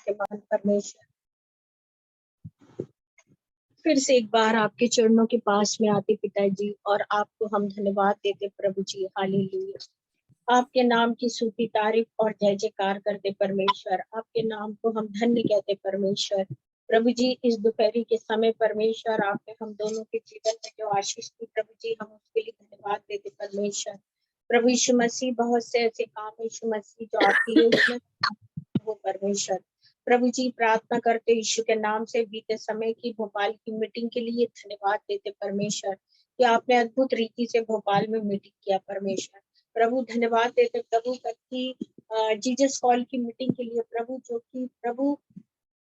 शक्तिमान परमेश्वर, फिर से एक बार आपके चरणों के पास में आते पिताजी, और आपको हम धन्यवाद देते प्रभु जी। हालेलुया। आपके नाम की सूफी तारीफ और जय जयकार करते परमेश्वर। आपके नाम को हम धन्य कहते परमेश्वर। प्रभु जी, इस दोपहरी के समय परमेश्वर आपने हम दोनों के जीवन में जो आशीष दी प्रभु जी, हम उसके लिए धन्यवाद देते परमेश्वर। प्रभु यीशु मसीह, बहुत से ऐसे काम यीशु मसीह जो आपकी योजना वो परमेश्वर। प्रभु जी, प्रार्थना करते यीशु के नाम से बीते समय की भोपाल की मीटिंग के लिए धन्यवाद देते परमेश्वर कि आपने अद्भुत रीति से भोपाल में मीटिंग किया परमेश्वर। प्रभु धन्यवाद देते प्रभु की जीसस कॉल की मीटिंग के लिए प्रभु, जो कि प्रभु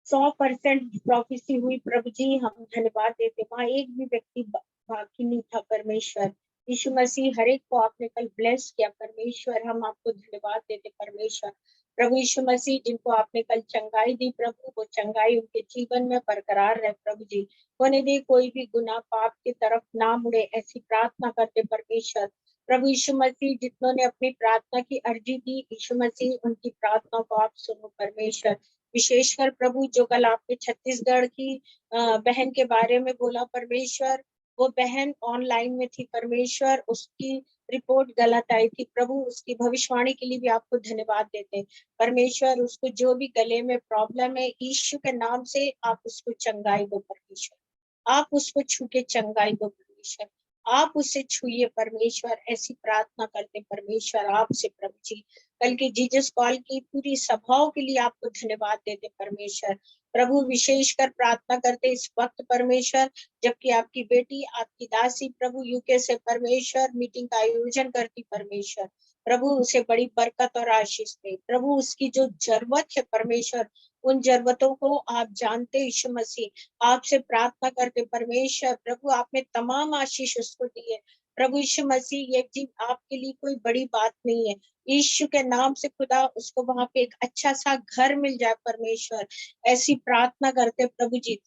100% प्रोफेसी हुई प्रभु जी, हम धन्यवाद देते। वहाँ एक भी व्यक्ति बाकी नहीं था परमेश्वर। यीशु मसीह हर एक को आपने कल ब्लेस किया परमेश्वर, हम आपको धन्यवाद देते परमेश्वर। प्रभु यीशु मसीह, जिनको आपने कल चंगाई दी प्रभु, वो चंगाई उनके जीवन में बरकरार रहे प्रभु जी। होने दे कोई भी गुनाह पाप की तरफ ना मुड़े, ऐसी प्रार्थना करते परमेश्वर। प्रभु यीशु मसीह, जितनों ने अपनी प्रार्थना की अर्जी दी यीशु मसीह, उनकी प्रार्थना को आप सुनो परमेश्वर। विशेषकर प्रभु, जो कल आपने छत्तीसगढ़ की बहन के बारे में बोला परमेश्वर, वो बहन ऑनलाइन में थी परमेश्वर, उसकी रिपोर्ट गलत आई थी प्रभु। उसकी भविष्यवाणी के लिए भी आपको धन्यवाद देते हैं परमेश्वर। उसको जो भी गले में प्रॉब्लम है, यीशु के नाम से आप उसको चंगाई दो परमेश्वर। आप उसको छू के चंगाई दो परमेश्वर। आप उसे छुइए परमेश्वर, ऐसी प्रार्थना करते परमेश्वर आपसे प्रभु जी। कल की जीसस कॉल की पूरी सभाओं के लिए आपको धन्यवाद देते परमेश्वर। प्रभु विशेषकर प्रार्थना करते इस वक्त परमेश्वर, जबकि आपकी बेटी आपकी दासी प्रभु यूके से परमेश्वर मीटिंग का आयोजन करती परमेश्वर। प्रभु उसे बड़ी बरकत और आशीष दे प्रभु। उसकी जो जरूरत है परमेश्वर, उन जरूरतों को आप जानते यीशु मसीह। आपसे प्रार्थना करते परमेश्वर प्रभु, आपने तमाम आशीष उसको दी है प्रभु यीशु मसीह। ये जी आपके लिए कोई बड़ी बात नहीं है। यीशु के नाम से खुदा उसको वहां पे एक अच्छा सा घर मिल जाए परमेश्वर, ऐसी प्रार्थना करते प्रभु जी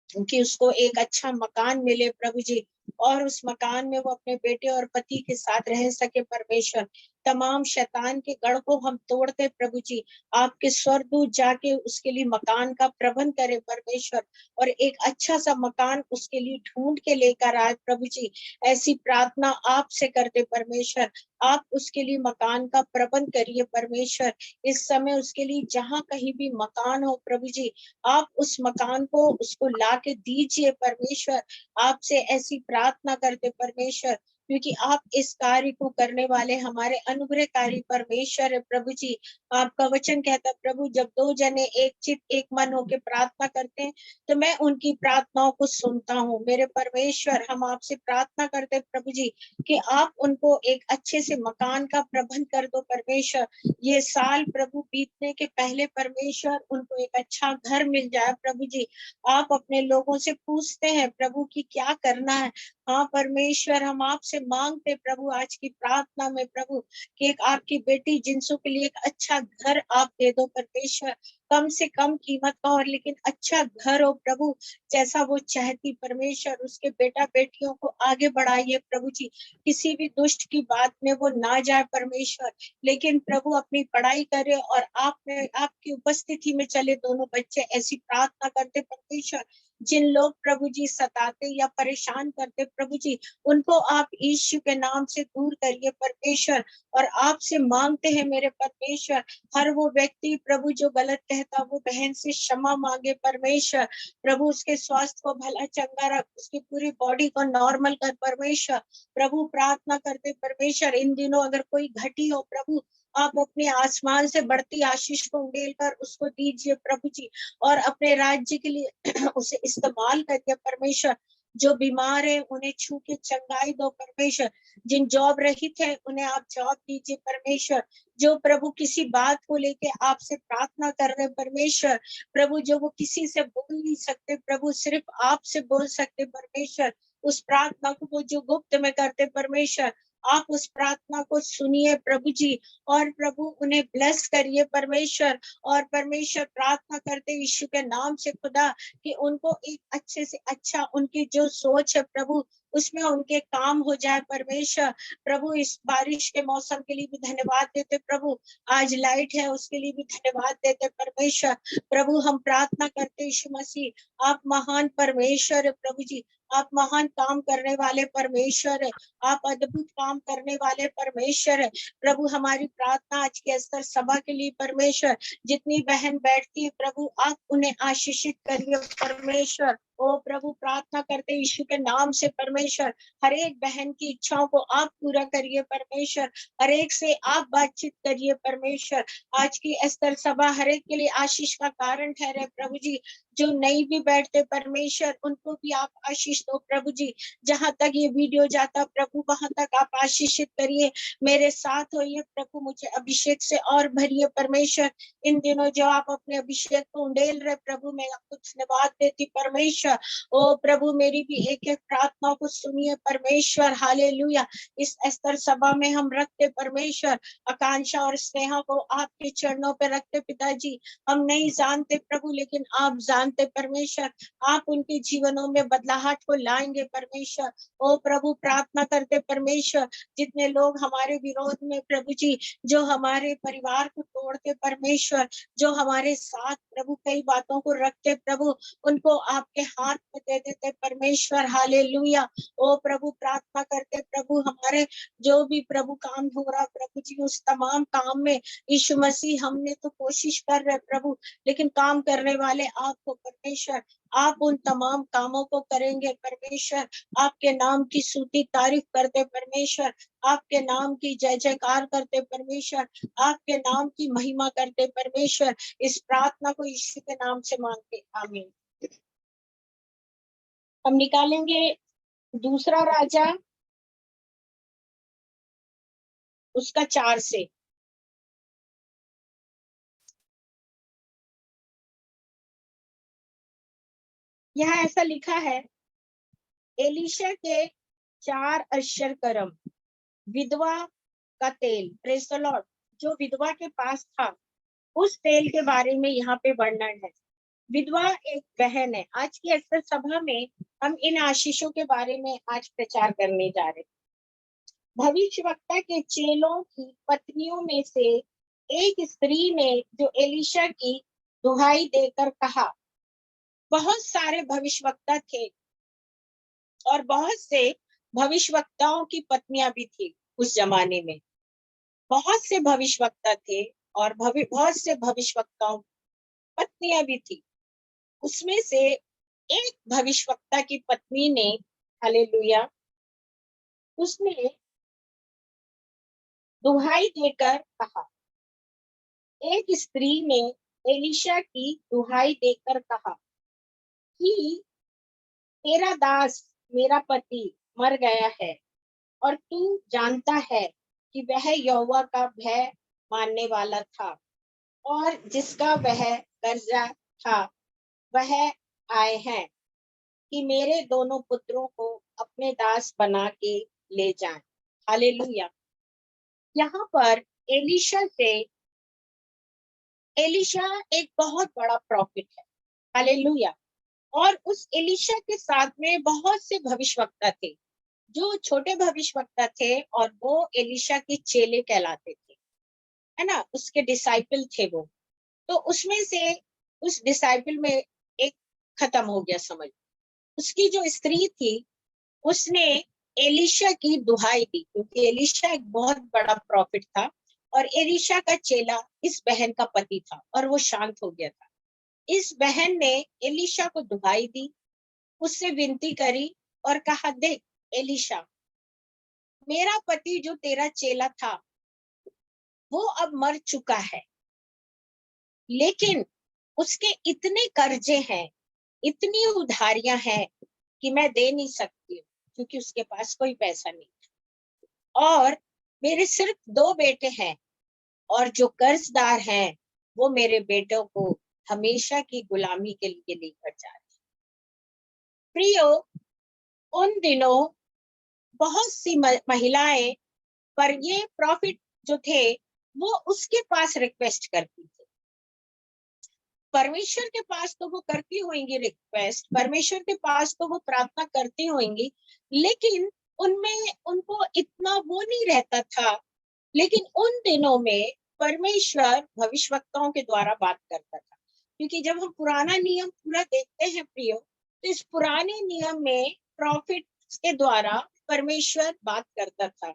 कि उसको एक अच्छा मकान मिले प्रभु जी, और उस मकान में वो अपने बेटे और पति के साथ रह सके परमेश्वर। तमाम शैतान के गढ़ को हम तोड़ते प्रभु जी। आपके स्वर्गदूत जाके उसके लिए मकान का प्रबंध करे परमेश्वर, और एक अच्छा सा मकान उसके लिए ढूंढ के लेकर आए प्रभु जी। ऐसी प्रार्थना आपसे करते परमेश्वर। आप उसके लिए मकान का प्रबंध करिए परमेश्वर। इस समय उसके लिए जहाँ कहीं भी मकान हो प्रभु जी, आप उस मकान को उसको ला के दीजिए परमेश्वर। आपसे ऐसी प्रार्थना करते परमेश्वर, क्योंकि आप इस कार्य को करने वाले हमारे अनुग्रहकारी परमेश्वर है प्रभु जी। आपका वचन कहता प्रभु, जब दो जने एक चित एक मन होकर प्रार्थना करते हैं, तो मैं उनकी प्रार्थनाओं को सुनता हूँ मेरे परमेश्वर। हम आपसे प्रार्थना करते प्रभु जी कि आप उनको एक अच्छे से मकान का प्रबंध कर दो परमेश्वर। ये साल प्रभु बीतने के पहले परमेश्वर उनको एक अच्छा घर मिल जाए प्रभु जी। आप अपने लोगों से पूछते हैं प्रभु कि क्या करना है। हाँ परमेश्वर, हम आपसे मांगते प्रभु आज की प्रार्थना में प्रभु कि एक आपकी बेटी जिंसू के लिए एक अच्छा घर आप दे दो परमेश्वर। कम से कम कीमत का और लेकिन अच्छा घर हो प्रभु, जैसा वो चाहती परमेश्वर। उसके बेटा बेटियों को आगे बढ़ाइए प्रभु जी। किसी भी दुष्ट की बात में वो ना जाए परमेश्वर, लेकिन प्रभु अपनी पढ़ाई करे और आप में आपकी उपस्थिति में चले दोनों बच्चे। ऐसी प्रार्थना करते परमेश्वर। जिन लोग प्रभु जी सताते या परेशान करते प्रभु जी, उनको आप यीशु के नाम से दूर करिए परमेश्वर। और आपसे मांगते हैं मेरे परमेश्वर, हर वो व्यक्ति प्रभु जो गलत कहता, वो बहन से क्षमा मांगे परमेश्वर। प्रभु उसके स्वास्थ्य को भला चंगा रख, उसकी पूरी बॉडी को नॉर्मल कर परमेश्वर। प्रभु प्रार्थना करते परमेश्वर, इन दिनों अगर कोई घटी हो प्रभु, आप अपने आसमान से बढ़ती आशीष को उंडेल कर उसको दीजिए प्रभु जी, और अपने राज्य के लिए उसे इस्तेमाल करिए परमेश्वर। जो बीमार है उन्हें छू के चंगाई दो परमेश्वर। जिन जॉब रहित है उन्हें आप जॉब दीजिए परमेश्वर। जो प्रभु किसी बात को लेके आपसे प्रार्थना कर रहे परमेश्वर, प्रभु जो वो किसी से बोल नहीं सकते प्रभु, सिर्फ आपसे बोल सकते परमेश्वर, उस प्रार्थना को वो जो गुप्त में करते परमेश्वर, आप उस प्रार्थना को सुनिए प्रभु जी, और प्रभु उन्हें ब्लेस करिए परमेश्वर। और परमेश्वर प्रार्थना करते यीशु के नाम से खुदा कि उनको एक अच्छे से अच्छा उनकी जो सोच है प्रभु, उसमें उनके काम हो जाए परमेश्वर। प्रभु इस बारिश के मौसम के लिए भी धन्यवाद देते प्रभु, आज लाइट है उसके लिए भी धन्यवाद देते परमेश्वर। प्रभु हम प्रार्थना करते यीशु मसीह, आप महान परमेश्वर है प्रभु जी, आप महान काम करने वाले परमेश्वर है, आप अद्भुत काम करने वाले परमेश्वर है प्रभु। हमारी प्रार्थना आज के स्तर सभा के लिए परमेश्वर, जितनी बहन बैठती है प्रभु आप उन्हें आशीषित करिए परमेश्वर। ओ प्रभु प्रार्थना करते यीशु के नाम से परमेश्वर, हर एक बहन की इच्छाओं को आप पूरा करिए परमेश्वर, हर एक से आप बातचीत करिए परमेश्वर। आज की स्तर सभा हर एक के लिए आशीष का कारण ठहरे प्रभु जी, जो नहीं भी बैठते परमेश्वर उनको भी आप आशीष दो प्रभु जी। जहां तक ये वीडियो जाता प्रभु वहां तक आप आशीषित करिए, मेरे साथ होइए प्रभु, मुझे अभिषेक से और भरिए परमेश्वर। इन दिनों जो आप अपने अभिषेक को उंडेल रहे प्रभु, मैं आपको धन्यवाद देती परमेश्वर। ओ प्रभु मेरी भी एक एक प्रार्थना को सुनिए परमेश्वर, हालेलुया। इस स्तर सभा में हम रखते परमेश्वर आकांक्षा और स्नेहा को आपके चरणों पे रखते पिताजी। हम नहीं जानते प्रभु लेकिन आप जानते परमेश्वर, आप उनके जीवनों में बदलाहट को लाएंगे परमेश्वर। ओ प्रभु प्रार्थना करते परमेश्वर, जितने लोग हमारे विरोध में प्रभु जी, जो हमारे परिवार को तोड़ते परमेश्वर, जो हमारे साथ प्रभु कई बातों को रखते प्रभु, उनको आपके हाथ में दे देते परमेश्वर, हालेलुया। ओ प्रभु प्रार्थना करते प्रभु, हमारे जो भी प्रभु काम हो रहा प्रभु जी, उस तमाम काम में यीशु मसीह हमने तो कोशिश कर रहे प्रभु, लेकिन काम करने वाले आपको परमेश्वर, आप उन तमाम कामों को करेंगे परमेश्वर। आपके नाम की स्तुति तारीफ करते परमेश्वर, आपके नाम की जय जयकार करते परमेश्वर, आपके नाम की महिमा करते परमेश्वर। इस प्रार्थना को यीशु के नाम से मांगते, आमीन। हम निकालेंगे दूसरा राजा उसका 4 से। यहाँ ऐसा लिखा है, एलीशा के 4 अश्चर्य कर्म, विधवा का तेल, प्रेज द लॉर्ड, जो विधवा के पास था उस तेल के बारे में यहाँ पे वर्णन है। विधवा एक बहन है। आज की अक्सर सभा में हम इन आशीषों के बारे में आज प्रचार करने जा रहे हैं। भविष्यवक्ता के चेलों की पत्नियों में से एक स्त्री ने जो एलीशा की दुहाई देकर कहा, बहुत सारे भविष्यवक्ता थे और बहुत से भविष्यवक्ताओं की पत्नियां भी थी उस जमाने में, बहुत से भविष्यवक्ता थे और बहुत से भविष्यवक्ताओं पत्नियां भी थी। उसमें से एक भविष्यवक्ता की पत्नी ने, हालेलुया, उसने दुहाई देकर कहा, एक स्त्री ने एलीशा की दुहाई देकर कहा कि तेरा दास मेरा पति मर गया है और तू जानता है कि वह यहोवा का भय मानने वाला था और जिसका वह कर्जा था वह आए हैं कि मेरे दोनों पुत्रों को अपने दास बना के ले जाएं। हालेलुया। यहाँ पर एलीशा एक बहुत बड़ा प्रॉफिट है, हालेलुया। और उस एलीशा के साथ में बहुत से भविष्यवक्ता थे जो छोटे भविष्यवक्ता थे और वो एलीशा के चेले कहलाते थे, है ना, उसके डिसाइपल थे वो। तो उसमें से उस डिसाइपल में एक खत्म हो गया, समझ। उसकी जो स्त्री थी उसने एलीशा की दुहाई दी, क्योंकि एलीशा एक बहुत बड़ा प्रॉफिट था और एलीशा का चेला इस बहन का पति था और वो शांत हो गया था। इस बहन ने एलीशा को दुहाई दी, उससे विनती करी और कहा, देख एलीशा, मेरा पति जो तेरा चेला था वो अब मर चुका है, लेकिन उसके इतने कर्जे हैं, इतनी उधारियां हैं कि मैं दे नहीं सकती क्योंकि उसके पास कोई पैसा नहीं था। और मेरे सिर्फ 2 बेटे हैं और जो कर्जदार हैं वो मेरे बेटों को हमेशा की गुलामी के लिए लेकर जा रहे। प्रियो, उन दिनों बहुत सी महिलाएं, पर ये प्रॉफिट जो थे वो उसके पास रिक्वेस्ट करती थी, परमेश्वर के पास तो वो करती होंगी रिक्वेस्ट, परमेश्वर के पास तो वो प्रार्थना करती होंगी, लेकिन उनमें उनको इतना वो नहीं रहता था। लेकिन उन दिनों में परमेश्वर भविष्यवक्ताओं के द्वारा बात करता था, क्योंकि जब हम पुराना नियम पूरा देखते हैं प्रियो, तो इस पुराने नियम में प्रॉफिट के द्वारा परमेश्वर बात करता था,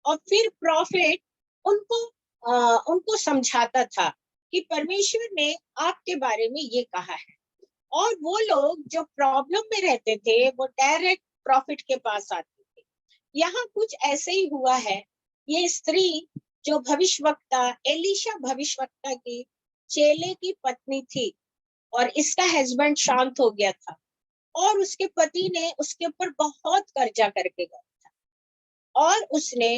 और फिर प्रॉफिट उनको उनको समझाता था कि परमेश्वर ने आपके बारे में ये कहा है। और वो लोग जो प्रॉब्लम में रहते थे वो डायरेक्ट प्रॉफिट के पास आते थे। यहाँ कुछ ऐसे ही हुआ है। ये स्त्री जो भविष्यवक्ता एलीशा भविष्यवक्ता की चेले की पत्नी थी, और इसका हस्बैंड शांत हो गया था, और उसके पति ने उसके ऊपर बहुत कर्जा करके गया था, और उसने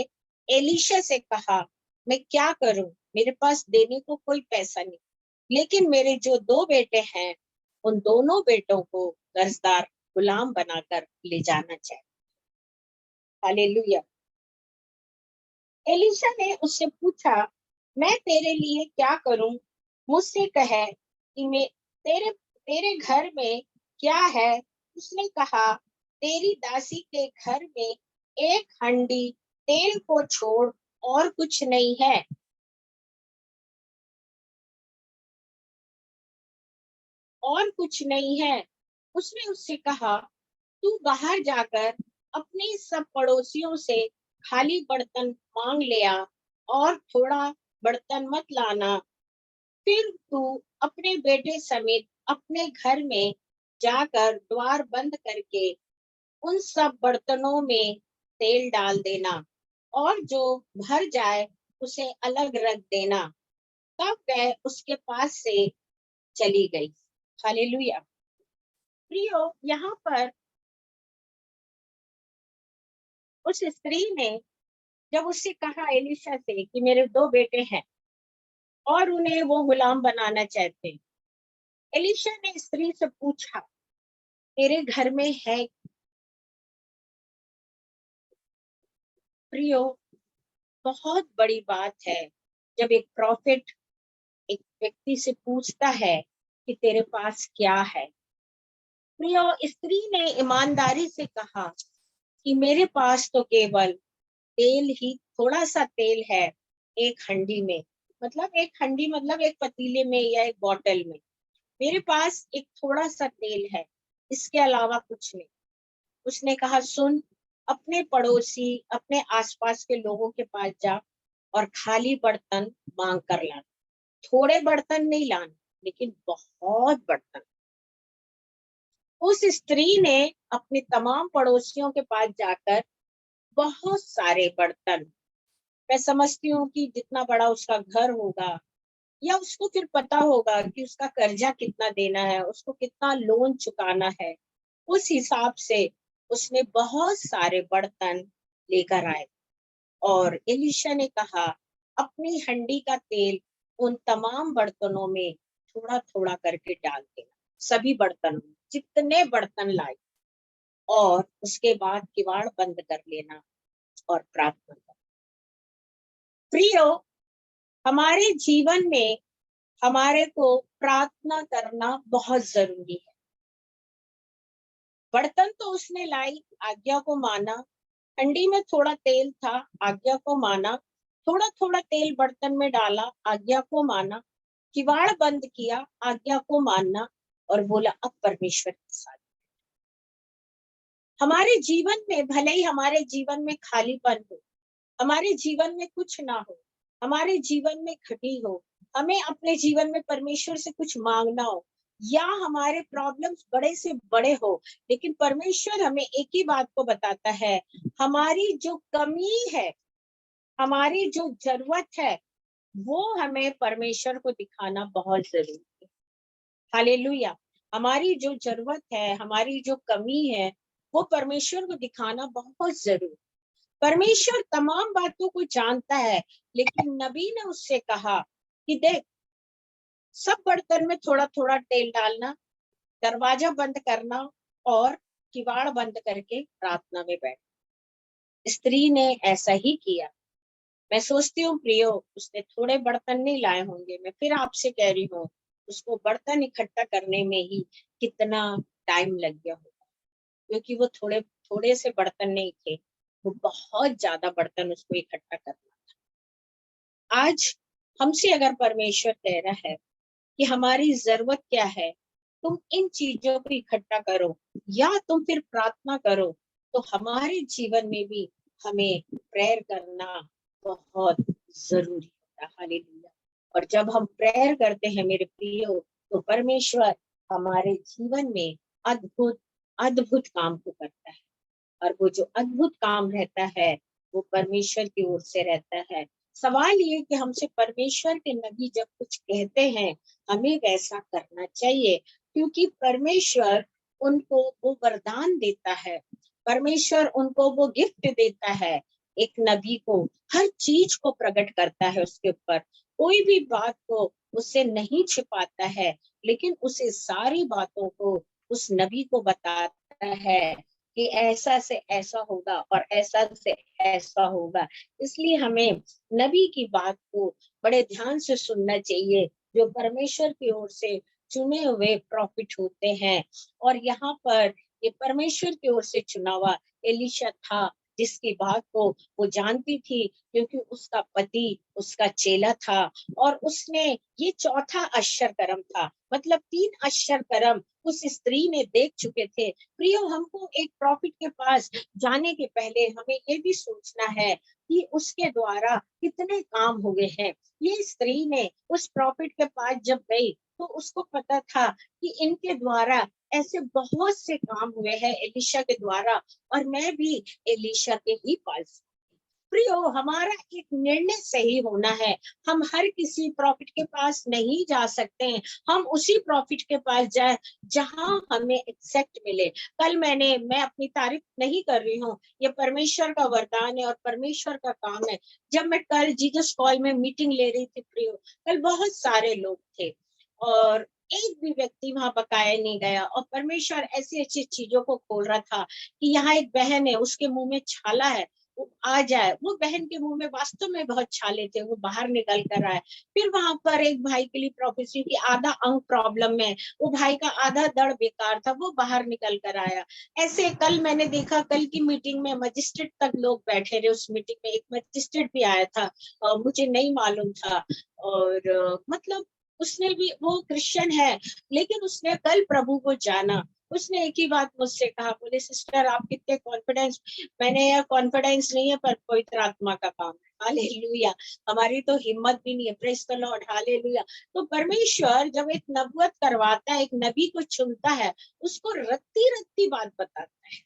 एलीशा से कहा, मैं क्या करूं, मेरे पास देने को कोई पैसा नहीं, लेकिन मेरे जो दो बेटे हैं उन दोनों बेटों को कर्जदार गुलाम बनाकर ले जाना चाहिए। हालेलुया। एलीशा ने उससे पूछा, मैं तेरे लिए क्या करूं, मुझसे कहे कि मैं तेरे तेरे घर में क्या है। उसने कहा, तेरी दासी के घर में एक हंडी तेल को छोड़ और कुछ नहीं है। और कुछ नहीं है। उसने उससे कहा, तू बाहर जाकर अपने सब पड़ोसियों से खाली बर्तन मांग ले आ, और थोड़ा बर्तन मत लाना। फिर तू अपने बेटे समेत अपने घर में जाकर द्वार बंद करके उन सब बर्तनों में तेल डाल देना, और जो भर जाए उसे अलग रख देना। तब वह उसके पास से चली गई। हालेलुया। प्रियो, यहाँ पर उस स्त्री ने जब उससे कहा एलिशा से कि मेरे दो बेटे हैं और उन्हें वो गुलाम बनाना चाहते हैं, एलिशा ने स्त्री से पूछा, तेरे घर में है? प्रियो, बहुत बड़ी बात है जब एक प्रॉफिट एक व्यक्ति से पूछता है कि तेरे पास क्या है। प्रियो, स्त्री ने ईमानदारी से कहा कि मेरे पास तो केवल तेल ही, थोड़ा सा तेल है एक हंडी में, मतलब एक हंडी मतलब एक पतीले में या एक बोतल में। मेरे पास एक थोड़ा सा तेल है, इसके अलावा कुछ नहीं। उसने कहा, सुन, अपने पड़ोसी अपने आसपास के लोगों के पास जा और खाली बर्तन मांग कर ला। थोड़े बर्तन नहीं लाना, लेकिन बहुत बर्तन। उस स्त्री ने अपने तमाम पड़ोसियों के पास जाकर बहुत सारे बर्तन, मैं समझती हूँ कि जितना बड़ा उसका घर होगा, या उसको फिर पता होगा कि उसका कर्जा कितना देना है, उसको कितना लोन चुकाना है, उस हिसाब से उसने बहुत सारे बर्तन लेकर आए। और एलीशा ने कहा, अपनी हंडी का तेल उन तमाम बर्तनों में थोड़ा थोड़ा करके डाल देना, सभी बर्तनों में जितने बर्तन लाए, और उसके बाद किवाड़ बंद कर लेना और प्रार्थना करना। प्रियो, हमारे जीवन में हमारे को प्रार्थना करना बहुत जरूरी है। बर्तन तो उसने लाई, आज्ञा को माना, हंडी में थोड़ा तेल था, आज्ञा को माना, थोड़ा थोड़ा तेल बर्तन में डाला, आज्ञा को माना, किवाड़ बंद किया, आज्ञा को मानना, और बोला अब परमेश्वर के साथ। हमारे जीवन में भले ही हमारे जीवन में खालीपन हो, हमारे जीवन में कुछ ना हो, हमारे जीवन में घटी हो, हमें अपने जीवन में परमेश्वर से कुछ मांगना हो, या हमारे प्रॉब्लम्स बड़े से बड़े हो, लेकिन परमेश्वर हमें एक ही बात को बताता है, हमारी जो कमी है, हमारी जो जरूरत है, वो हमें परमेश्वर को दिखाना बहुत जरूरी है। हालेलुया। हमारी जो जरूरत है, हमारी जो कमी है, वो परमेश्वर को दिखाना बहुत जरूरी। परमेश्वर तमाम बातों को जानता है, लेकिन नबी ने उससे कहा कि देख, सब बर्तन में थोड़ा थोड़ा तेल डालना, दरवाजा बंद करना, और किवाड़ बंद करके प्रार्थना में बैठ। स्त्री ने ऐसा ही किया। मैं सोचती हूँ प्रियो, उसने थोड़े बर्तन नहीं लाए होंगे, मैं फिर आपसे कह रही हूँ, उसको बर्तन इकट्ठा करने में ही कितना टाइम लग गया होगा, क्योंकि वो थोड़े थोड़े से बर्तन नहीं थे, वो बहुत ज्यादा बर्तन उसको इकट्ठा करना था। आज हमसे अगर परमेश्वर कह रहा है कि हमारी जरूरत क्या है, तुम इन चीजों को इकट्ठा करो या तुम फिर प्रार्थना करो, तो हमारे जीवन में भी हमें प्रेयर करना बहुत जरूरी होता है। हालेलुया। और जब हम प्रेयर करते हैं मेरे प्रियो, तो परमेश्वर हमारे जीवन में अद्भुत अद्भुत काम को करता है। और वो जो अद्भुत काम रहता है वो परमेश्वर की ओर से रहता है। सवाल ये कि हमसे परमेश्वर के नबी जब कुछ कहते हैं, हमें वैसा करना चाहिए, क्योंकि परमेश्वर उनको वो वरदान देता है, परमेश्वर उनको वो गिफ्ट देता है। एक नबी को हर चीज को प्रकट करता है, उसके ऊपर कोई भी बात को उससे नहीं छिपाता है, लेकिन उसे सारी बातों को उस नबी को बताता है कि ऐसा से ऐसा होगा और ऐसा से ऐसा होगा। इसलिए हमें नबी की बात को बड़े ध्यान से सुनना चाहिए, जो परमेश्वर की ओर से चुने हुए प्रॉफिट होते हैं। और यहाँ पर ये परमेश्वर की ओर से चुना हुआ एलीशा था, जिसकी बात को वो जानती थी, क्योंकि उसका पति उसका चेला था। और उसने ये चौथा अक्षर कर्म था, मतलब 3 अक्षर कर्म उस स्त्री ने देख चुके थे। प्रियो, हमको एक प्रॉफिट के पास जाने के पहले हमें ये भी सोचना है कि उसके द्वारा कितने काम हुए हैं। ये स्त्री ने उस प्रॉफिट के पास जब गई तो उसको पता था कि इनके द्वारा ऐसे बहुत से काम हुए हैं एलीशा के द्वारा, और मैं भी एलीशा के ही पास। प्रियो, हमारा एक निर्णय सही होना है। हम हर किसी प्रॉफिट के पास नहीं जा सकते हैं, हम उसी प्रॉफिट के पास जाए जहां हमें एक्सेप्ट मिले। मैं अपनी तारीफ नहीं कर रही हूँ, ये परमेश्वर का वरदान है और परमेश्वर का काम है। जब मैं कल जीसस कॉल में मीटिंग ले रही थी प्रियो, कल बहुत सारे लोग थे और एक भी व्यक्ति वहां बकाया नहीं गया, और परमेश्वर ऐसी ऐसी चीजों को खोल रहा था कि यहाँ एक बहन है, उसके मुंह में छाला है, वो आ जाए। वो बहन के मुंह में वास्तव में बहुत छाले थे, वो बाहर निकल कर आए। फिर वहां पर एक भाई के लिए प्रोफेसी की आधा अंग प्रॉब्लम में, वो भाई का आधा दड़ बेकार था, वो बाहर निकल कर आया। ऐसे कल मैंने देखा, कल की मीटिंग में मजिस्ट्रेट तक लोग बैठे रहे। उस मीटिंग में एक मजिस्ट्रेट भी आया था, मुझे नहीं मालूम था। और मतलब उसने भी, वो क्रिश्चियन है, लेकिन उसने कल प्रभु को जाना। उसने एक ही बात मुझसे कहा, बोले सिस्टर आप कितने कॉन्फिडेंस। मैंने, यह कॉन्फिडेंस नहीं है पर पवित्र आत्मा का काम है। हालेलुया। हमारी तो हिम्मत भी नहीं है। Praise the Lord. हालेलुया। तो परमेश्वर जब एक नबूवत करवाता है, एक नबी को चुनता है, उसको रत्ती रत्ती बात बताता है।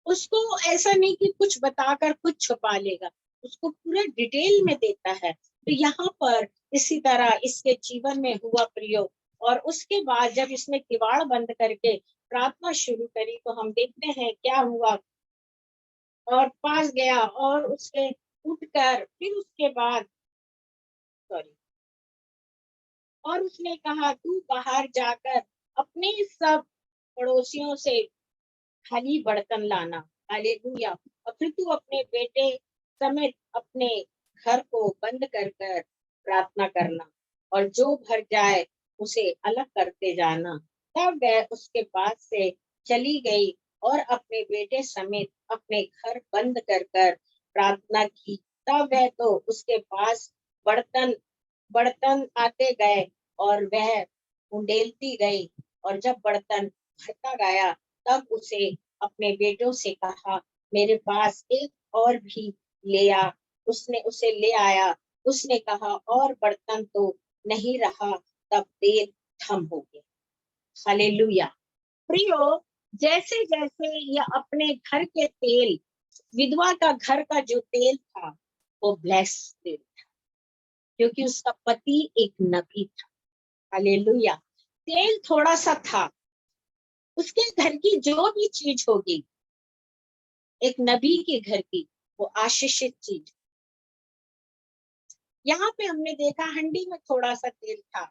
उसको ऐसा नहीं कि कुछ बताकर कुछ छुपा लेगा, उसको पूरे डिटेल में देता है। तो यहाँ पर इसी तरह इसके जीवन में हुआ प्रियो। और उसके बाद जब इसने किवाड़ बंद करके प्रार्थना शुरू करी, तो हम देखते हैं क्या हुआ। और पास गया और उसने उठकर फिर उसके बाद, सॉरी, और उसने कहा तू बाहर जाकर अपने सब पड़ोसियों से खाली बर्तन लाना। हालेलुया। और फिर तू अपने बेटे समेत अपने घर को बंद कर कर प्रार्थना करना, और जो भर जाए उसे अलग करते जाना। तब वह उसके पास से चली गई और अपने बेटे समेत अपने घर बंद कर कर प्रार्थना की। तब वह तो उसके पास बर्तन बर्तन आते गए और वह उंडेलती गई। और जब बर्तन भरता गया, तब उसे अपने बेटों से कहा, मेरे पास एक और भी ले आ। उसने उसे ले आया। उसने कहा, और बर्तन तो नहीं रहा। तब तेल थम हो गया। हालेलुया। प्रियो, जैसे जैसे ये अपने घर के तेल, विधवा का घर का जो तेल था, वो ब्लेस तेल था, क्योंकि उसका पति एक नबी था। हालेलुया। तेल थोड़ा सा था, उसके घर की जो भी चीज होगी, एक नबी के घर की, वो आशीषित चीज। यहाँ पे हमने देखा हंडी में थोड़ा सा तेल था,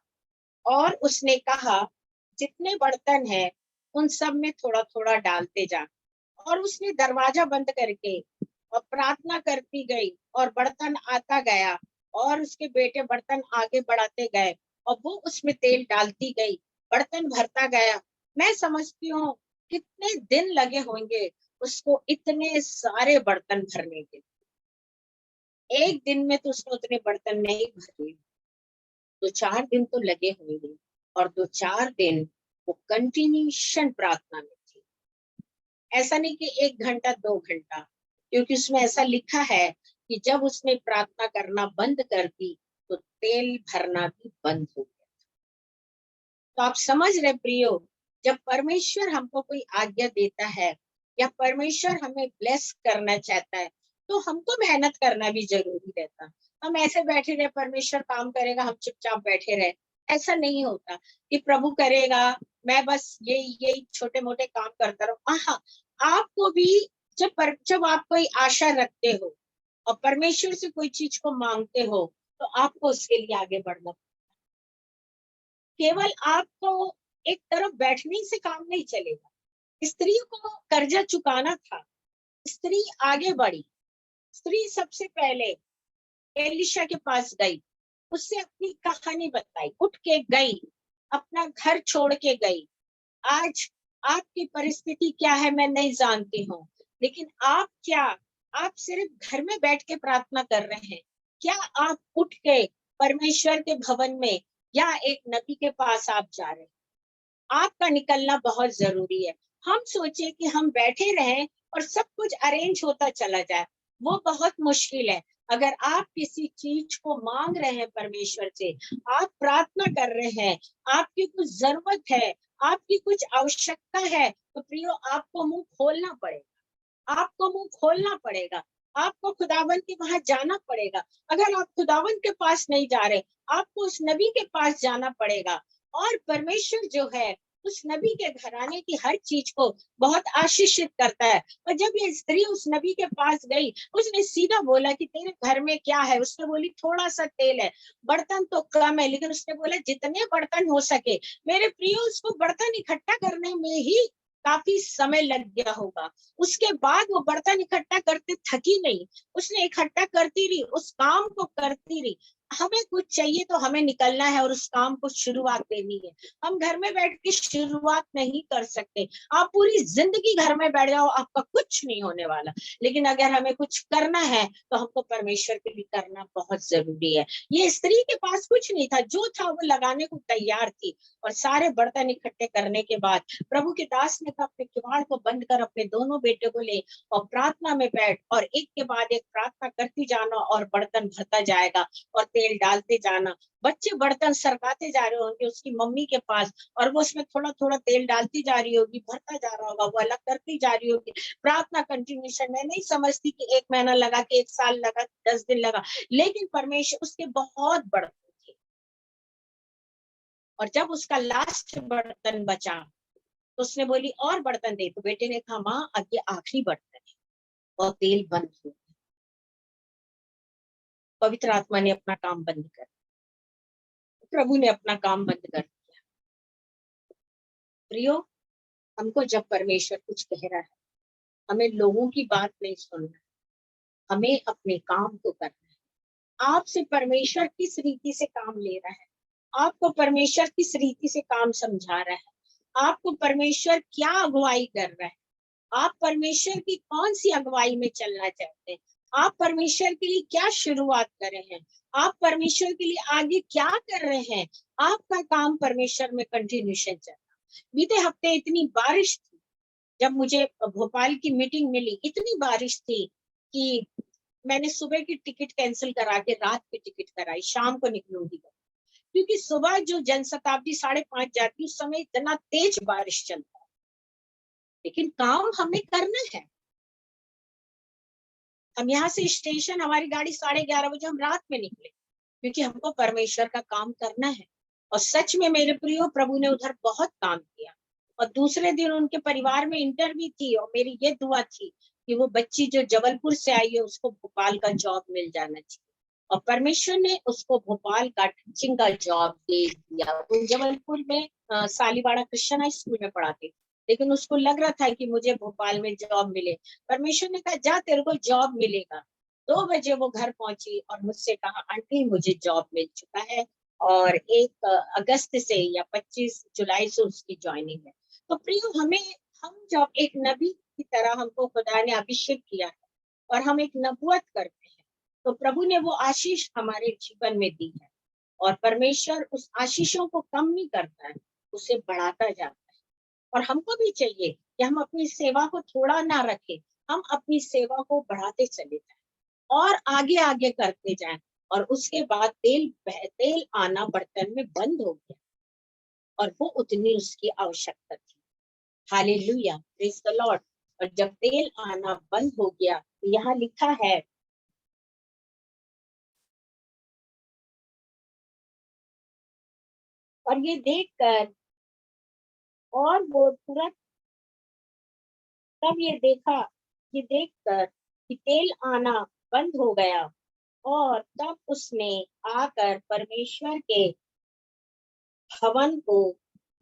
और उसने कहा जितने बर्तन है उन सब में थोड़ा थोड़ा डालते जा। और उसने दरवाजा बंद करके और प्रार्थना करती गई, और बर्तन आता गया, और उसके बेटे बर्तन आगे बढ़ाते गए। और वो उसमें तेल डालती गई, बर्तन भरता गया। मैं समझती हूँ कितने दिन लगे होंगे उसको इतने सारे बर्तन भरने के। एक दिन में तो उसने उतने बर्तन नहीं भरे, 2-4 दिन तो लगे होंगे। और 2-4 दिन वो कंटिन्यूशन प्रार्थना में थी। ऐसा नहीं कि 1 घंटा 2 घंटा, क्योंकि उसमें ऐसा लिखा है कि जब उसने प्रार्थना करना बंद कर दी तो तेल भरना भी बंद हो गया। तो आप समझ रहे प्रियो, जब परमेश्वर हमको कोई आज्ञा देता है या परमेश्वर हमें ब्लेस करना चाहता है, तो हमको मेहनत करना भी जरूरी रहता। हम ऐसे बैठे रहे, परमेश्वर काम करेगा, हम चुपचाप बैठे रहे, ऐसा नहीं होता कि प्रभु करेगा, मैं बस यही छोटे मोटे काम करता रहूं। हाँ, आपको भी जब आप कोई आशा रखते हो और परमेश्वर से कोई चीज को मांगते हो, तो आपको उसके लिए आगे बढ़ना। केवल आपको एक तरफ बैठने से काम नहीं चलेगा। स्त्री को कर्जा चुकाना था, स्त्री आगे बढ़ी। स्त्री सबसे पहले एलिशा के पास गई, उससे अपनी कहानी बताई, उठ के गई, अपना घर छोड़ के गई। आज आपकी परिस्थिति क्या है मैं नहीं जानती हूँ, लेकिन आप सिर्फ घर में बैठ के प्रार्थना कर रहे हैं? क्या आप उठ के परमेश्वर के भवन में या एक नबी के पास आप जा रहे हैं? आपका निकलना बहुत जरूरी है। हम सोचे कि हम बैठे रहें और सब कुछ अरेंज होता चला जाए, वो बहुत मुश्किल है। अगर आप किसी चीज को मांग रहे हैं परमेश्वर से, आप प्रार्थना कर रहे हैं, आपकी कुछ जरूरत है, आपकी कुछ आवश्यकता है, तो प्रियो आपको मुंह खोलना पड़ेगा, आपको मुंह खोलना पड़ेगा, आपको खुदावन के वहां जाना पड़ेगा। अगर आप खुदावन के पास नहीं जा रहे, आपको उस नबी के पास जाना पड़ेगा। और परमेश्वर जो है उस नबी के घराने की हर चीज को बहुत आशीषित करता है। और जब ये स्त्री उस नबी के पास गई, उसने सीधा बोला कि तेरे घर में क्या है? उसने बोली थोड़ा सा तेल है, बर्तन तो कम है, लेकिन उसने बोला जितने बर्तन हो सके। मेरे प्रियो, उसको बर्तन इकट्ठा करने में ही काफी समय लग गया होगा। उसके बाद वो बर्तन इकट्ठा करते थकी नहीं, उसने इकट्ठा करती रही, उस काम को करती रही। हमें कुछ चाहिए तो हमें निकलना है और उस काम को शुरुआत देनी है। हम घर में बैठ के शुरुआत नहीं कर सकते। आप पूरी जिंदगी घर में बैठ जाओ, आपका कुछ नहीं होने वाला। लेकिन अगर हमें कुछ करना है तो हमको परमेश्वर के लिए करना बहुत जरूरी है। ये स्त्री के पास कुछ नहीं था, जो था वो लगाने को तैयार थी। और सारे बर्तन इकट्ठे करने के बाद प्रभु के दास ने कहा अपने किवाड़ को बंद कर अपने दोनों बेटे को ले और प्रार्थना में बैठ, और एक के बाद एक प्रार्थना करती जाना और बर्तन भरता जाएगा और तेल डालते जाना। बच्चे बर्तन सरकाते जा रहे होंगे उसकी मम्मी के पास, और वो उसमें थोड़ा थोड़ा तेल डालती जा रही होगी, भरता जा रहा होगा, वो अलग करती जा रही होगी। प्रार्थना कंटिन्यूशन। मैं नहीं समझती कि 1 महीना लगा कि 1 साल लगा, 10 दिन लगा, लेकिन परमेश्वर उसके बहुत बर्तन थे। और जब उसका लास्ट बर्तन बचा तो उसने बोली और बर्तन दे, तो बेटे ने कहा माँ अब ये आखिरी बर्तन है, और तेल बंद हो गया। पवित्र आत्मा ने अपना काम बंद कर, प्रभु ने अपना काम बंद कर दिया। प्रियो, हमको जब परमेश्वर कुछ कह रहा है, हमें लोगों की बात नहीं सुनना, हमें अपने काम को करना है। आपसे परमेश्वर किस रीति से काम ले रहा है, आपको परमेश्वर किस रीति से काम समझा रहा है, आपको परमेश्वर क्या अगुवाई कर रहा है, आप परमेश्वर की कौन सी अगुवाई में चलना चाहते हैं, आप परमेश्वर के लिए क्या शुरुआत कर रहे हैं, आप परमेश्वर के लिए आगे क्या कर रहे हैं। आपका काम परमेश्वर में कंटिन्यूशन चलना। बीते हफ्ते इतनी बारिश थी, जब मुझे भोपाल की मीटिंग मिली, इतनी बारिश थी कि मैंने सुबह की टिकट कैंसिल करा के रात की टिकट कराई, शाम को निकलूंगी। क्योंकि सुबह जो जनशताब्दी 5:30 जाती, उस समय इतना तेज बारिश चलता है, लेकिन काम हमें करना है। हम यहाँ से स्टेशन, हमारी गाड़ी 11:30 बजे, हम रात में निकले, क्योंकि हमको परमेश्वर का काम करना है। और सच में मेरे प्रियो, प्रभु ने उधर बहुत काम किया। और दूसरे दिन उनके परिवार में इंटरव्यू थी, और मेरी ये दुआ थी कि वो बच्ची जो जबलपुर से आई है उसको भोपाल का जॉब मिल जाना चाहिए। और परमेश्वर ने उसको भोपाल का टीचिंग का जॉब दे दिया। वो जबलपुर में सालीवाड़ा क्रिश्चियन हाई स्कूल में पढ़ाती, लेकिन उसको लग रहा था कि मुझे भोपाल में जॉब मिले। परमेश्वर ने कहा जा, तेरे को जॉब मिलेगा। 2 बजे वो घर पहुंची और मुझसे कहा आंटी मुझे जॉब मिल चुका है, और 1 अगस्त से या 25 जुलाई से उसकी ज्वाइनिंग है। तो प्रियो, हम जब एक नबी की तरह हमको खुदा ने अभिषेक किया है और हम एक नबूवत करते हैं, तो प्रभु ने वो आशीष हमारे जीवन में दी है, और परमेश्वर उस आशीषों को कम नहीं करता है, उसे बढ़ाता जाता है। और हमको भी चाहिए कि हम अपनी सेवा को थोड़ा ना रखें, हम अपनी सेवा को बढ़ाते चले जाएं और आगे आगे करते जाएं। और उसके बाद तेल आना बर्तन में बंद हो गया, और वो उतनी उसकी आवश्यकता थी। Hallelujah, praise the Lord. और जब तेल आना बंद हो गया, तो यहाँ लिखा है, और ये देखकर, और वो तुरंत, तब ये देखकर कि तेल आना बंद हो गया, और तब उसने आकर परमेश्वर के भवन को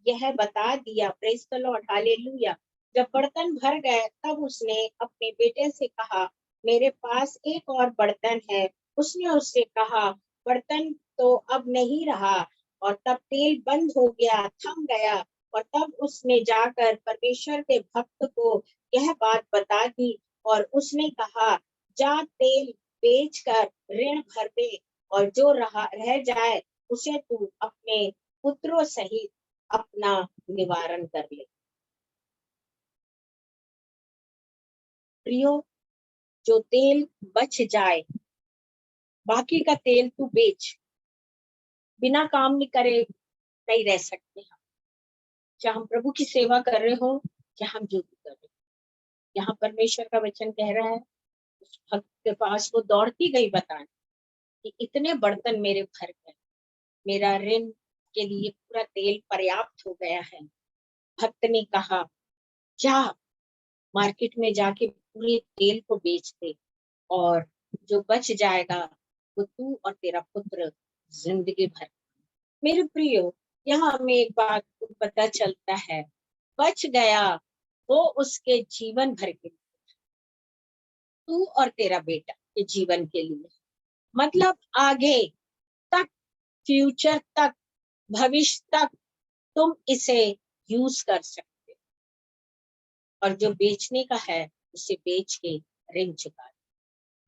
यह बता दिया। Praise the Lord, hallelujah. जब बर्तन भर गए, तब उसने अपने बेटे से कहा, मेरे पास एक और बर्तन है। उसने उससे कहा, बर्तन तो अब नहीं रहा। और तब तेल बंद हो गया, थम गया। और तब उसने जाकर परमेश्वर के भक्त को यह बात बता दी, और उसने कहा, जा तेल बेचकर ऋण भर दे, और जो रह जाए उसे तू अपने पुत्रों सहित अपना निवारण कर ले। प्रियो, जो तेल बच जाए, बाकी का तेल तू बेच। बिना काम नहीं करे नहीं रह सकते हम, चाहे हम प्रभु की सेवा कर रहे हो, चाहे हम जो भी कर रहे हो। यहाँ परमेश्वर का वचन कह रहा है, उस भक्त के पास वो दौड़ती गई बताने कि इतने बर्तन मेरे भर गए, मेरा ऋण के लिए पूरा तेल पर्याप्त हो गया है। भक्त ने कहा, जा मार्केट में जाके पूरे तेल को बेच दे, और जो बच जाएगा वो तू और तेरा पुत्र जिंदगी भर। मेरे प्रियो, यहाँ हमें एक बात पता चलता है, बच गया वो उसके जीवन भर के लिए, तू और तेरा बेटा के जीवन के लिए, मतलब आगे तक, फ्यूचर तक, भविष्य तक तुम इसे यूज कर सकते। और जो बेचने का है, उसे बेच के ऋण चुका।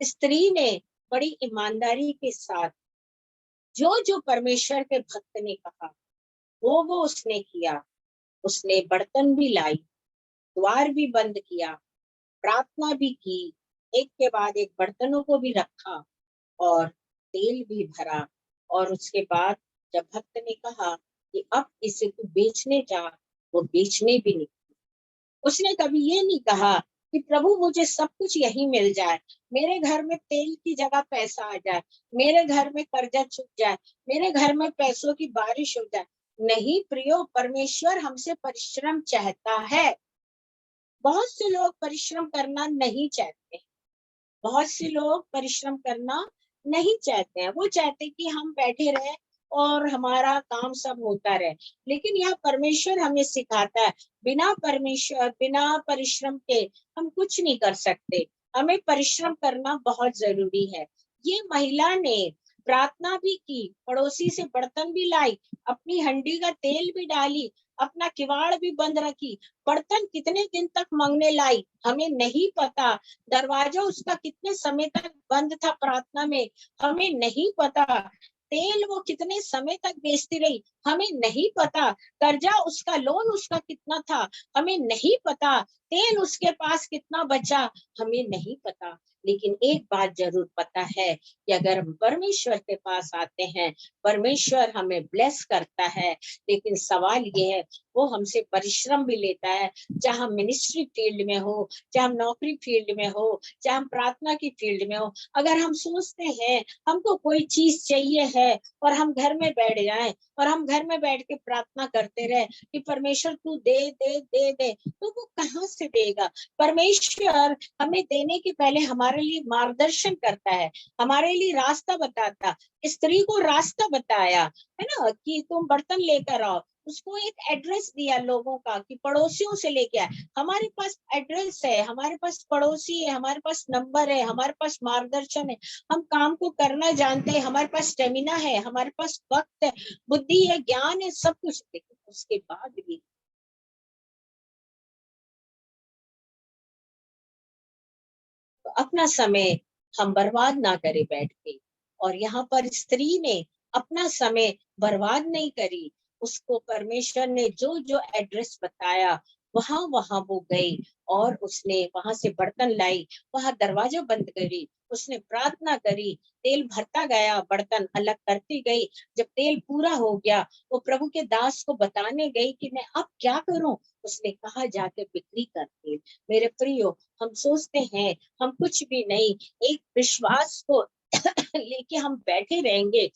स्त्री ने बड़ी ईमानदारी के साथ जो जो परमेश्वर के भक्त ने कहा, वो उसने किया। उसने बर्तन भी लाई, द्वार भी बंद किया, प्रार्थना भी की, एक के बाद एक बर्तनों को भी रखा, और तेल भी भरा। और उसके बाद जब भक्त ने कहा कि अब इसे तू बेचने जा, वो बेचने भी नहीं। उसने कभी ये नहीं कहा कि प्रभु मुझे सब कुछ यही मिल जाए, मेरे घर में तेल की जगह पैसा आ जाए, मेरे घर में कर्जा छूट जाए, मेरे घर में पैसों की बारिश हो जाए। नहीं प्रियो, परमेश्वर हमसे परिश्रम चाहता है। बहुत से लोग परिश्रम करना नहीं चाहते, बहुत से लोग परिश्रम करना नहीं चाहते हैं। वो चाहते कि हम बैठे रहे और हमारा काम सब होता रहे। लेकिन यह परमेश्वर हमें सिखाता है, बिना परिश्रम के हम कुछ नहीं कर सकते। हमें परिश्रम करना बहुत जरूरी है। ये महिला ने प्रार्थना भी की, पड़ोसी से बर्तन भी लाई, अपनी हंडी का तेल भी डाली, अपना किवाड़ भी बंद रखी। बर्तन कितने दिन तक मांगने लाई हमें नहीं पता, दरवाजा उसका कितने समय तक बंद था प्रार्थना में हमें नहीं पता, तेल वो कितने समय तक बेचती रही हमें नहीं पता, कर्जा उसका, लोन उसका कितना था हमें नहीं पता, तेल उसके पास कितना बचा हमें नहीं पता। लेकिन एक बात जरूर पता है कि अगर हम परमेश्वर के पास आते हैं, परमेश्वर हमें ब्लेस करता है। लेकिन सवाल ये है, वो हमसे परिश्रम भी लेता है, चाहे हम मिनिस्ट्री फील्ड में हो, चाहे हम नौकरी फील्ड में हो, चाहे हम प्रार्थना की फील्ड में हो। अगर हम सोचते हैं हमको कोई चीज चाहिए है और हम घर में बैठ जाएं और हम घर में बैठ के प्रार्थना करते रहे कि परमेश्वर तू दे दे दे दे, तो वो कहाँ से देगा। परमेश्वर हमें देने के पहले हमारे लिए मार्गदर्शन करता है, हमारे लिए रास्ता बताता। स्त्री को रास्ता बताया है ना, कि तुम बर्तन लेकर आओ, उसको एक एड्रेस दिया लोगों का कि पड़ोसियों से लेके आए। हमारे पास एड्रेस है, हमारे पास पड़ोसी है, हमारे पास नंबर है, हमारे पास मार्गदर्शन है, हम काम को करना जानते हैं, हमारे पास स्टेमिना है, हमारे पास वक्त है, बुद्धि है, ज्ञान है, सब कुछ। लेकिन उसके बाद भी अपना समय हम बर्बाद ना करें बैठ के। और यहाँ पर स्त्री ने अपना समय बर्बाद नहीं करी, उसको परमेश्वर ने जो जो एड्रेस बताया वहां वहां वो गई, और उसने वहां से बर्तन लाई, वहां दरवाजा बंद करी, उसने प्रार्थना करी, तेल भरता गया, बर्तन अलग करती गई। जब तेल पूरा हो गया, वो प्रभु के दास को बताने गई कि मैं अब क्या करूं। उसने कहा जाके बिक्री कर तेल। मेरे प्रियो, हम सोचते हैं हम कुछ भी नहीं, एक विश्वास को लेके हम बैठे रहेंगे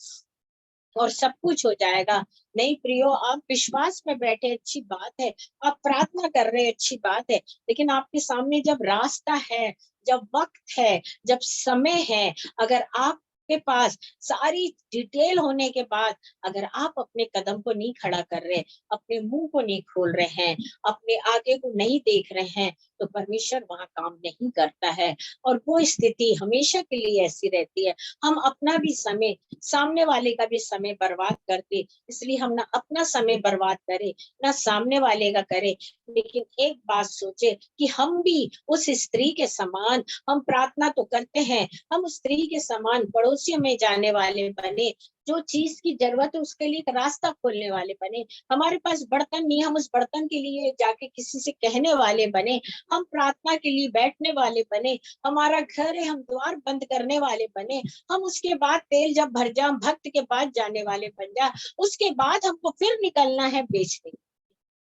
और सब कुछ हो जाएगा। नहीं प्रियो, आप विश्वास में बैठे, अच्छी बात है, आप प्रार्थना कर रहे, अच्छी बात है, लेकिन आपके सामने जब रास्ता है, जब वक्त है, जब समय है, अगर आपके पास सारी डिटेल होने के बाद अगर आप अपने कदम को नहीं खड़ा कर रहे, अपने मुंह को नहीं खोल रहे हैं, अपने आगे को नहीं देख रहे हैं, तो परमेश्वर वहां काम नहीं करता है। और वो स्थिति हमेशा के लिए ऐसी रहती है। हम अपना भी समय, सामने वाले का भी समय बर्बाद करते, इसलिए हम ना अपना समय बर्बाद करें, ना सामने वाले का करें। लेकिन एक बात सोचे कि हम भी उस स्त्री के समान, हम प्रार्थना तो करते हैं, हम उस स्त्री के समान पड़ोसियों में जाने वाले बने, जो चीज की जरूरत है उसके लिए एक रास्ता खोलने वाले बने। हमारे पास बर्तन नहीं, हम उस बर्तन के लिए जाके किसी से कहने वाले बने, हम प्रार्थना के लिए बैठने वाले बने, हमारा घर है हम द्वार बंद करने वाले बने, हम उसके बाद तेल जब भर जा भक्त के पास जाने वाले बन जा, उसके बाद हमको फिर निकलना है बेचने,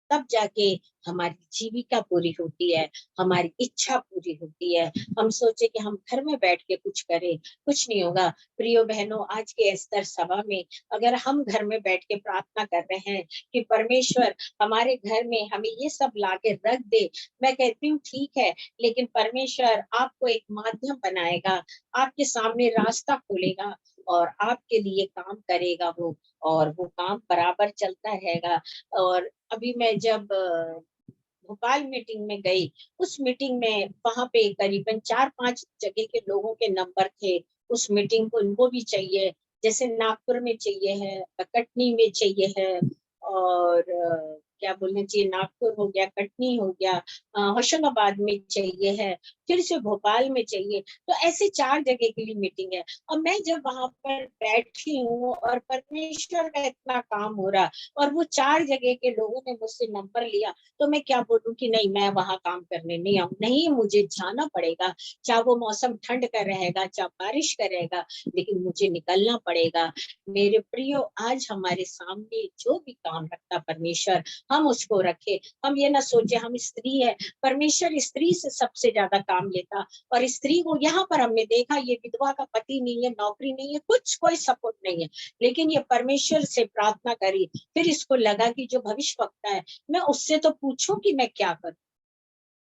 तब जाके हमारी जीविका पूरी होती है, हमारी इच्छा पूरी होती है। हम सोचे कि हम घर में बैठ के कुछ करें, कुछ नहीं होगा। प्रियो बहनों, आज के एस्तर सभा में अगर हम घर में बैठ के प्रार्थना कर रहे हैं कि परमेश्वर हमारे घर में हमें ये सब लाके रख दे, मैं कहती हूँ ठीक है, लेकिन परमेश्वर आपको एक माध्यम बनाएगा, आपके सामने रास्ता खोलेगा और आपके लिए काम करेगा वो, और वो काम बराबर चलता रहेगा। और अभी मैं जब भोपाल मीटिंग में गई, उस मीटिंग में वहां पे करीबन 4-5 जगह के लोगों के नंबर थे। उस मीटिंग को इनको भी चाहिए, जैसे नागपुर में चाहिए है, कटनी में चाहिए है, और क्या बोलना चाहिए, नागपुर हो गया, कटनी हो गया, होशंगाबाद में चाहिए है, फिर से भोपाल में चाहिए। तो ऐसे 4 जगह के लिए मीटिंग है। और मैं जब वहां पर बैठी हूँ और परमेश्वर का इतना काम हो रहा, और वो 4 जगह के लोगों ने मुझसे नंबर लिया, तो मैं क्या बोलूं कि नहीं, मैं वहां काम करने नहीं आऊं, नहीं, मुझे जाना पड़ेगा, चाहे वो मौसम ठंड का रहेगा, चाहे बारिश का रहेगा, लेकिन मुझे निकलना पड़ेगा। मेरे प्रियो, आज हमारे सामने जो भी काम रखता परमेश्वर, हम उसको रखे। हम ये ना सोचे हम स्त्री है, परमेश्वर स्त्री से सबसे ज्यादा काम लेता। और स्त्री को यहाँ पर हमने देखा, ये विधवा का पति नहीं है, नौकरी नहीं है, कुछ कोई सपोर्ट नहीं है, लेकिन ये परमेश्वर से प्रार्थना करी, फिर इसको लगा कि जो भविष्य वक्ता है, मैं उससे तो पूछूं कि मैं क्या करूं।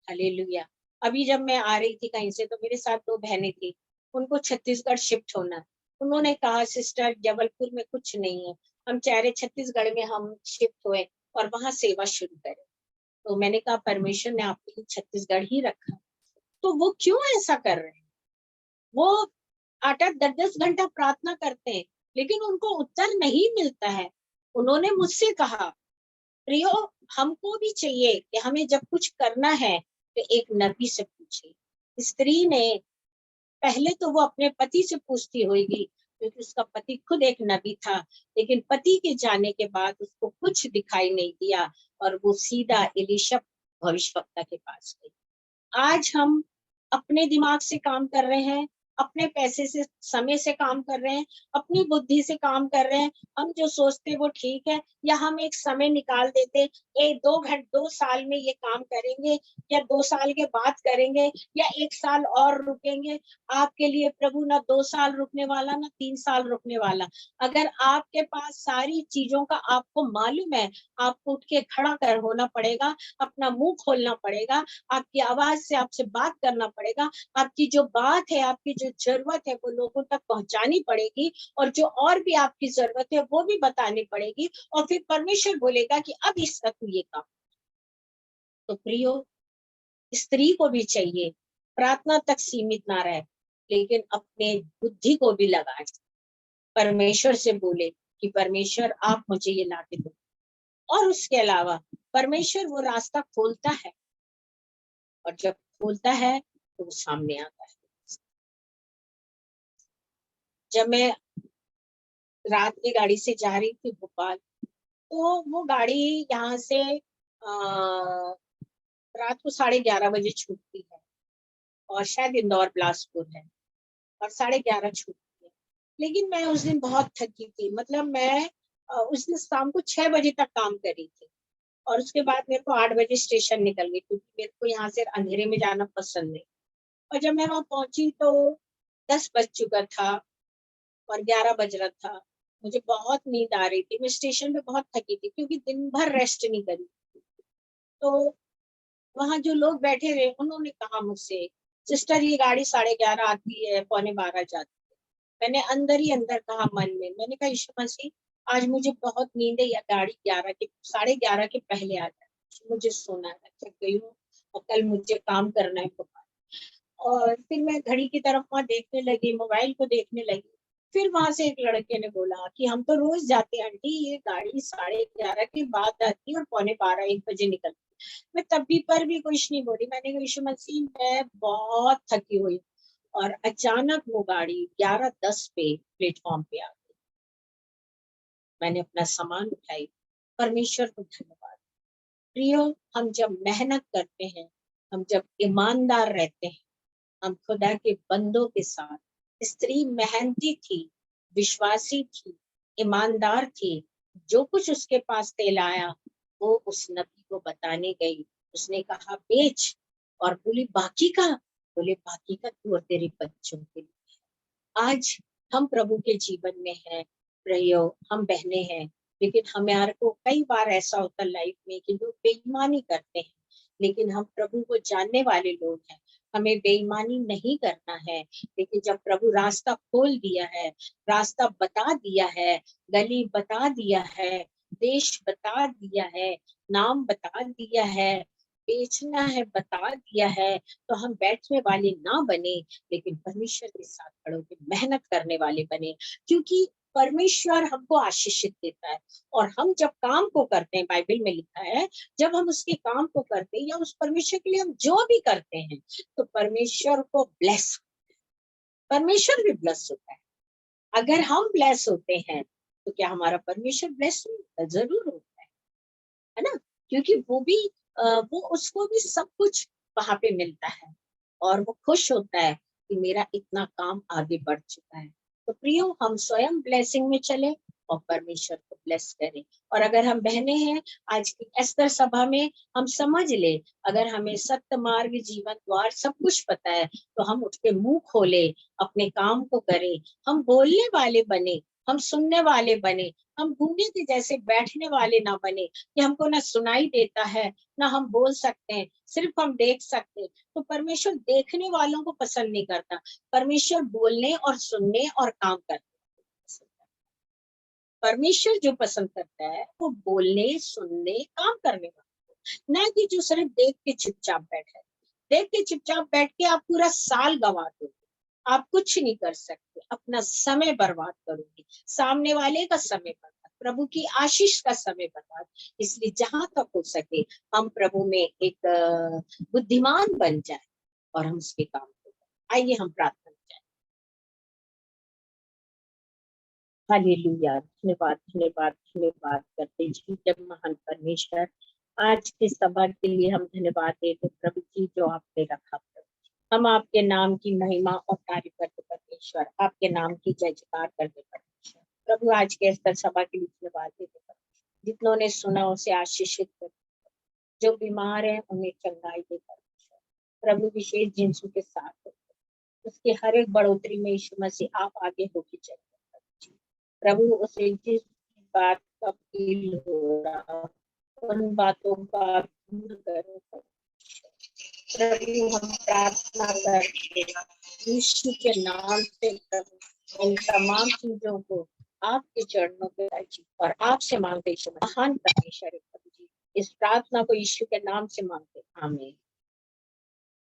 हालेलुया। अभी जब मैं आ रही थी कहीं से, तो मेरे साथ 2 बहनें थी, उनको छत्तीसगढ़ शिफ्ट होना है। उन्होंने कहा सिस्टर, जबलपुर में कुछ नहीं है, हम चाह रहे छत्तीसगढ़ में हम शिफ्ट हुए और वहां सेवा शुरू करें। तो मैंने कहा परमेश्वर ने आपके लिए छत्तीसगढ़ ही रखा, तो वो क्यों ऐसा कर रहे हैं? वो 8-8 10-10 घंटा प्रार्थना करते हैं, लेकिन उनको उत्तर नहीं मिलता है। उन्होंने मुझसे कहा, प्रियो, हमको भी चाहिए कि हमें जब कुछ करना है तो एक नबी से पूछे। स्त्री ने पहले तो वो अपने पति से पूछती होगी, क्योंकि उसका पति खुद एक नबी था, लेकिन पति के जाने के बाद उसको कुछ दिखाई नहीं दिया, और वो सीधा एलीशा भविष्यवक्ता के पास गई। आज हम अपने दिमाग से काम कर रहे हैं, अपने पैसे से, समय से काम कर रहे हैं, अपनी बुद्धि से काम कर रहे हैं। हम जो सोचते वो ठीक है, या हम एक समय निकाल देते, 2 साल में ये काम करेंगे, या 2 साल के बाद करेंगे, या 1 साल और रुकेंगे। आपके लिए प्रभु ना 2 साल रुकने वाला, ना 3 साल रुकने वाला। अगर आपके पास सारी चीजों का आपको मालूम है, आपको उठ के खड़ा कर होना पड़ेगा, अपना मुंह खोलना पड़ेगा, आपकी आवाज से आपसे बात करना पड़ेगा, आपकी जो बात है, आपकी जो जो जरूरत है वो लोगों तक पहुंचानी पड़ेगी, और जो और भी आपकी जरूरत है वो भी बतानी पड़ेगी, और फिर परमेश्वर बोलेगा कि अब इसका तू ये काम। तो प्रियो, स्त्री को भी चाहिए प्रार्थना तक सीमित ना रहे, लेकिन अपने बुद्धि को भी लगाए, परमेश्वर से बोले कि परमेश्वर आप मुझे ये ला के दो। और उसके अलावा परमेश्वर वो रास्ता खोलता है, और जब खोलता है तो वो सामने आता है। जब मैं रात की गाड़ी से जा रही थी भोपाल, तो वो गाड़ी यहाँ से रात को 11:30 बजे छूटती है, और शायद इंदौर बिलासपुर है, और 11:30 छूटती है। लेकिन मैं उस दिन बहुत थकी थी, मतलब मैं उस दिन शाम को 6 बजे तक काम करी थी, और उसके बाद मेरे को 8 बजे स्टेशन निकल गई, क्योंकि मेरे को यहाँ से अंधेरे में जाना पसंद नहीं। और जब मैं वहां पहुंची तो 10 बज चुका था और 11 बज रहा था। मुझे बहुत नींद आ रही थी, मैं स्टेशन पे बहुत थकी थी, क्योंकि दिन भर रेस्ट नहीं करी। तो वहां जो लोग बैठे रहे उन्होंने कहा मुझसे, सिस्टर ये गाड़ी 11:30 आती है, 11:45 जाती है। मैंने अंदर ही अंदर कहा मन में, मैंने कहा यीशु मसीह आज मुझे बहुत नींद है, या गाड़ी 11:30 के पहले आ जाए, मुझे सोना है, थक गई हूँ, और कल मुझे काम करना है। और फिर मैं घड़ी की तरफ वहां देखने लगी, मोबाइल को देखने लगी। फिर वहां से एक लड़के ने बोला कि हम तो रोज जाते हैं आंटी, ये गाड़ी 11:30 के बाद आती है और 11:45-1 बजे निकलती है। मैं तभी पर भी कुछ नहीं बोली, मैंने कहा यीशु मसीह मैं बहुत थकी हुई। और अचानक वो गाड़ी 11:10 पे प्लेटफॉर्म पे आ गई। मैंने अपना सामान उठाई, परमेश्वर को धन्यवाद। प्रियो, हम जब मेहनत करते हैं, हम जब ईमानदार रहते हैं, हम खुदा के बंदों के साथ, स्त्री मेहनती थी, विश्वासी थी, ईमानदार थी, जो कुछ उसके पास तेल आया वो उस नबी को बताने गई। उसने कहा बेच, और बोली बाकी का, बोले बाकी का तू और तेरे बच्चों के लिए। आज हम प्रभु के जीवन में हैं, प्रियो, हम बहने हैं, लेकिन हमारे को कई बार ऐसा होता है लाइफ में कि लोग बेईमानी करते हैं, लेकिन हम प्रभु को जानने वाले लोग हैं, हमें बेईमानी नहीं करना है। लेकिन जब प्रभु रास्ता खोल दिया है, रास्ता बता दिया है, गली बता दिया है, देश बता दिया है, नाम बता दिया है, बेचना है बता दिया है, तो हम बैठने वाले ना बने, लेकिन परमेश्वर के साथ खड़े होकर मेहनत करने वाले बने। क्योंकि परमेश्वर हमको आशीषित देता है, और हम जब काम को करते हैं, बाइबल में लिखा है, जब हम उसके काम को करते हैं या उस परमेश्वर के लिए हम जो भी करते हैं, तो परमेश्वर को ब्लेस, परमेश्वर भी ब्लेस होता है। अगर हम ब्लेस होते हैं तो क्या हमारा परमेश्वर ब्लेस नहीं होता? जरूर होता है ना? क्योंकि वो भी वो उसको भी सब कुछ वहां पे मिलता है, और वो खुश होता है कि मेरा इतना काम आगे बढ़ चुका है। तो प्रियो, हम स्वयं ब्लेसिंग में चले और परमेश्वर को ब्लेस करें। और अगर हम बहने हैं, आज की एस्तर सभा में हम समझ ले, अगर हमें सत्य मार्ग, जीवन द्वार सब कुछ पता है, तो हम उठ के मुंह खोले, अपने काम को करें, हम बोलने वाले बने, हम सुनने वाले बने, हम गूंगे के जैसे बैठने वाले ना बने कि हमको ना सुनाई देता है, ना हम बोल सकते हैं, सिर्फ हम देख सकते हैं। तो परमेश्वर देखने वालों को पसंद नहीं करता, परमेश्वर बोलने और सुनने और काम करने। परमेश्वर जो पसंद करता है वो बोलने, सुनने, काम करने वाला, ना कि जो सिर्फ देख के चुपचाप बैठे। देख के चुपचाप बैठ के आप पूरा साल गंवा दोगे, आप कुछ नहीं कर सकते, अपना समय बर्बाद करोगे, सामने वाले का समय बर्बाद, प्रभु की आशीष का समय बर्बाद। इसलिए जहां तक हो सके हम प्रभु में एक बुद्धिमान बन जाए, और हम उसके काम करें। आइए हम प्रार्थना करें। हालेलुया, धन्यवाद धन्यवाद धन्यवाद करते जी, जब महान परमेश्वर, आज की सभा के लिए हम धन्यवाद देते प्रभु जी, जो आपने रखा प्रभु। हम आपके नाम की महिमा और कार्य करते परमेश्वर, आपके नाम की जय जयकार करते परमेश्वर। प्रभु आज के स्तर सभा के लिए धन्यवाद देते परमेश्वर, जितनों ने सुना उसे आशीषित कर, जो बीमार है उन्हें चंगाई दे परमेश्वर। प्रभु विशेष जिनसू के साथ हो, उसकी हर एक बढ़ोतरी में यीशु मसीह आप आगे होके चलिए प्रभु। उसे जिस बात का फील हो रहा, उन बातों का दूर करो प्रभु। हम प्रार्थना करते यीशु के नाम से प्रभु इन तमाम चीजों को आपके चरणों पे जी और आपसे मांगते यीशु महान परमेश्वर है प्रभु जी। इस प्रार्थना को यीशु के नाम से मांगते, आमीन।